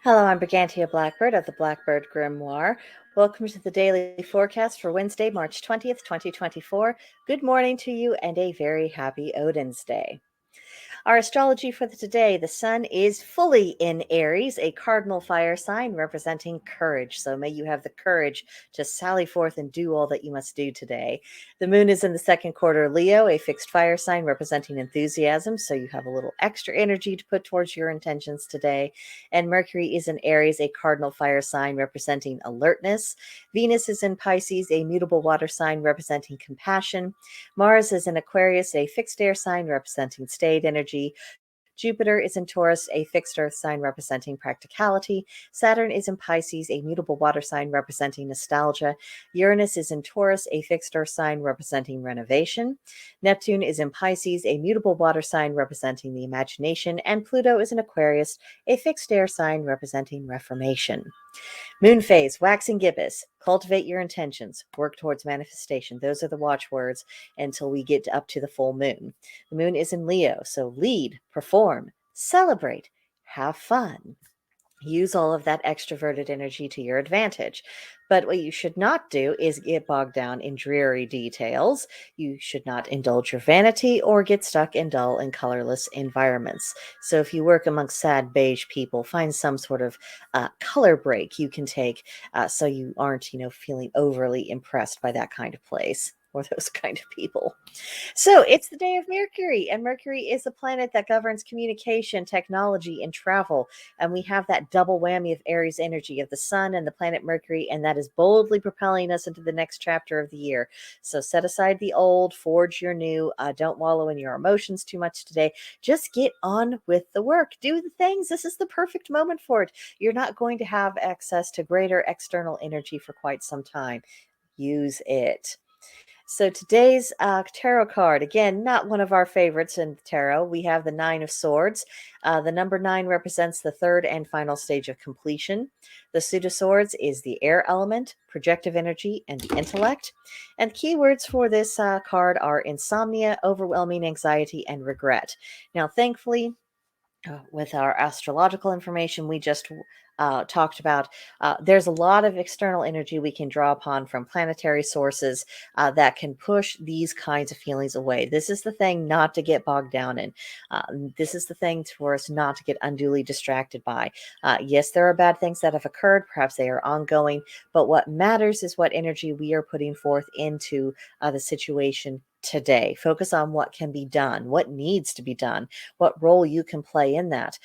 Hello, I'm Brigantia Blackbird of the Blackbird Grimoire. Welcome to the daily forecast for Wednesday, March 20th, 2024. Good morning to you and a very happy Odin's Day. Our astrology for today, the sun is fully in Aries, a cardinal fire sign representing courage. So may you have the courage to sally forth and do all that you must do today. The moon is in the second quarter Leo, a fixed fire sign representing enthusiasm. So you have a little extra energy to put towards your intentions today. And Mercury is in Aries, a cardinal fire sign representing alertness. Venus is in Pisces, a mutable water sign representing compassion. Mars is in Aquarius, a fixed air sign representing staid energy. Jupiter is in Taurus, a fixed earth sign representing practicality. Saturn is in Pisces, a mutable water sign representing nostalgia. Uranus is in Taurus, a fixed earth sign representing renovation. Neptune is in Pisces, a mutable water sign representing the imagination. And Pluto is in Aquarius, a fixed air sign representing reformation. Moon phase, waxing gibbous. Cultivate your intentions. Work towards manifestation. Those are the watchwords until we get up to the full moon. The moon is in Leo, so lead, perform, celebrate, have fun. Use all of that extroverted energy to your advantage. But what you should not do is get bogged down in dreary details. You should not indulge your vanity or get stuck in dull and colorless environments. So if you work amongst sad beige people, find some sort of color break you can take so you aren't, feeling overly impressed by that kind of place or those kind of people. So it's the day of Mercury, and Mercury is a planet that governs communication, technology, and travel. And we have that double whammy of Aries energy of the sun and the planet Mercury, and that is boldly propelling us into the next chapter of the year. So set aside the old, forge your new. Don't wallow in your emotions too much today. Just get on with the work. Do the things. This is the perfect moment for it. You're not going to have access to greater external energy for quite some time. Use it. So today's tarot card, again, not one of our favorites in tarot. We have the Nine of Swords. The number 9 represents the third and final stage of completion. The Suit of Swords is the air element, projective energy, and the intellect. And keywords for this card are insomnia, overwhelming anxiety, and regret. Now, thankfully, with our astrological information we just talked about, there's a lot of external energy we can draw upon from planetary sources that can push these kinds of feelings away. This is the thing not to get bogged down in. This is the thing for us not to get unduly distracted by. Yes, there are bad things that have occurred. Perhaps they are ongoing. But what matters is what energy we are putting forth into the situation today. Focus on what can be done, what needs to be done, what role you can play in that.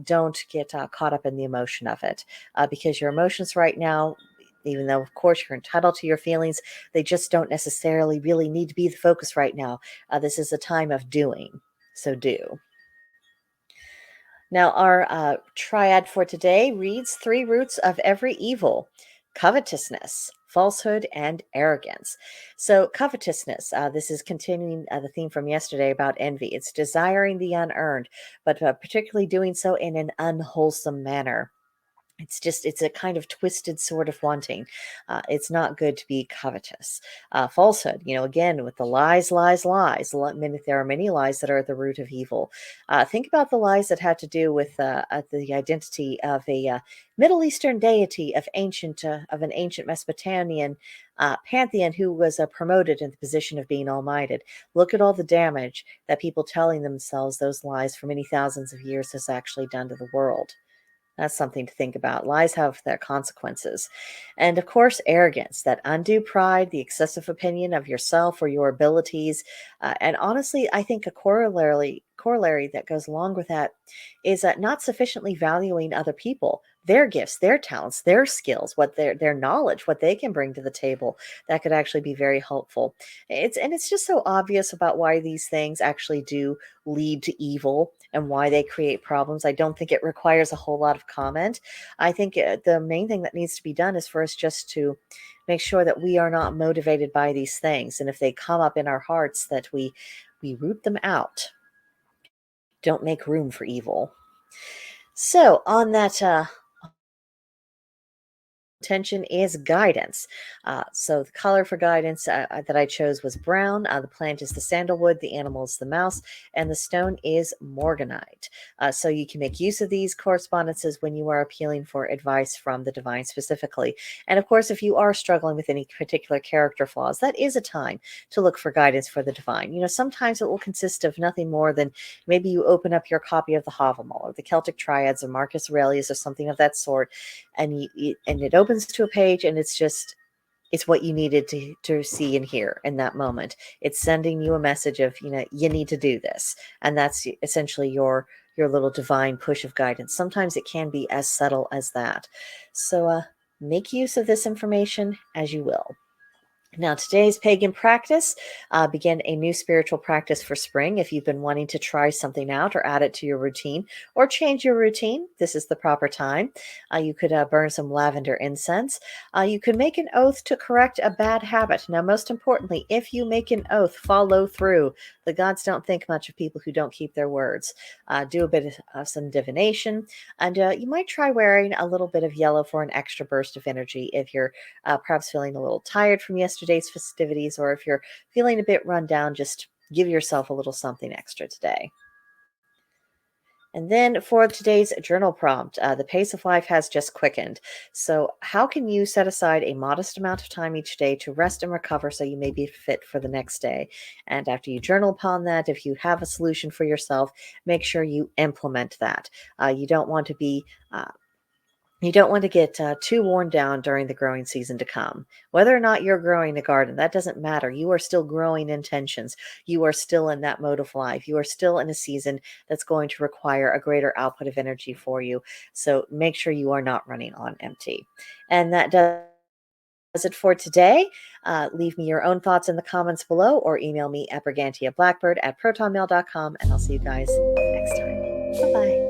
Don't get caught up in the emotion of it because your emotions right now, even though, of course, you're entitled to your feelings, they just don't necessarily really need to be the focus right now. This is a time of doing, so do. Now, our triad for today reads 3 roots of every evil: covetousness, falsehood, and arrogance. So covetousness, this is continuing the theme from yesterday about envy. It's desiring the unearned, but particularly doing so in an unwholesome manner. It's a kind of twisted sort of wanting. It's not good to be covetous. Falsehood, again, with the lies. There are many lies that are at the root of evil. Think about the lies that had to do with the identity of a Middle Eastern deity of an ancient Mesopotamian pantheon who was promoted in the position of being almighty. Look at all the damage that people telling themselves those lies for many thousands of years has actually done to the world. That's something to think about. Lies have their consequences. And of course, arrogance, that undue pride, the excessive opinion of yourself or your abilities. And honestly, I think a corollary that goes along with that is not sufficiently valuing other people, their gifts, their talents, their skills, what their knowledge, what they can bring to the table. That could actually be very helpful. It's just so obvious about why these things actually do lead to evil and why they create problems. I don't think it requires a whole lot of comment. I think the main thing that needs to be done is for us just to make sure that we are not motivated by these things. And if they come up in our hearts, that we root them out. Don't make room for evil. So on that intention is guidance. So the color for guidance that I chose was brown. The plant is the sandalwood, the animal is the mouse, and the stone is morganite. So you can make use of these correspondences when you are appealing for advice from the divine specifically. And of course, if you are struggling with any particular character flaws, that is a time to look for guidance for the divine. Sometimes it will consist of nothing more than maybe you open up your copy of the Havamal or the Celtic Triads or Marcus Aurelius or something of that sort, and it opens to a page, and it's what you needed to see and hear in that moment. It's sending you a message of, you need to do this, and that's essentially your little divine push of guidance. Sometimes it can be as subtle as that. So make use of this information as you will. Now, today's pagan practice, begin a new spiritual practice for spring. If you've been wanting to try something out or add it to your routine or change your routine, this is the proper time. You could burn some lavender incense. You could make an oath to correct a bad habit. Now, most importantly, if you make an oath, follow through. The gods don't think much of people who don't keep their words. Do a bit of some divination, and you might try wearing a little bit of yellow for an extra burst of energy if you're perhaps feeling a little tired from yesterday's festivities, or if you're feeling a bit run down, just give yourself a little something extra today. And then for today's journal prompt, the pace of life has just quickened. So how can you set aside a modest amount of time each day to rest and recover so you may be fit for the next day? And after you journal upon that, if you have a solution for yourself, make sure you implement that. You don't want to be You don't want to get too worn down during the growing season to come. Whether or not you're growing a garden, that doesn't matter. You are still growing intentions. You are still in that mode of life. You are still in a season that's going to require a greater output of energy for you. So make sure you are not running on empty. And that does it for today. Leave me your own thoughts in the comments below, or email me at brigantiablackbird@protonmail.com, and I'll see you guys next time. Bye-bye.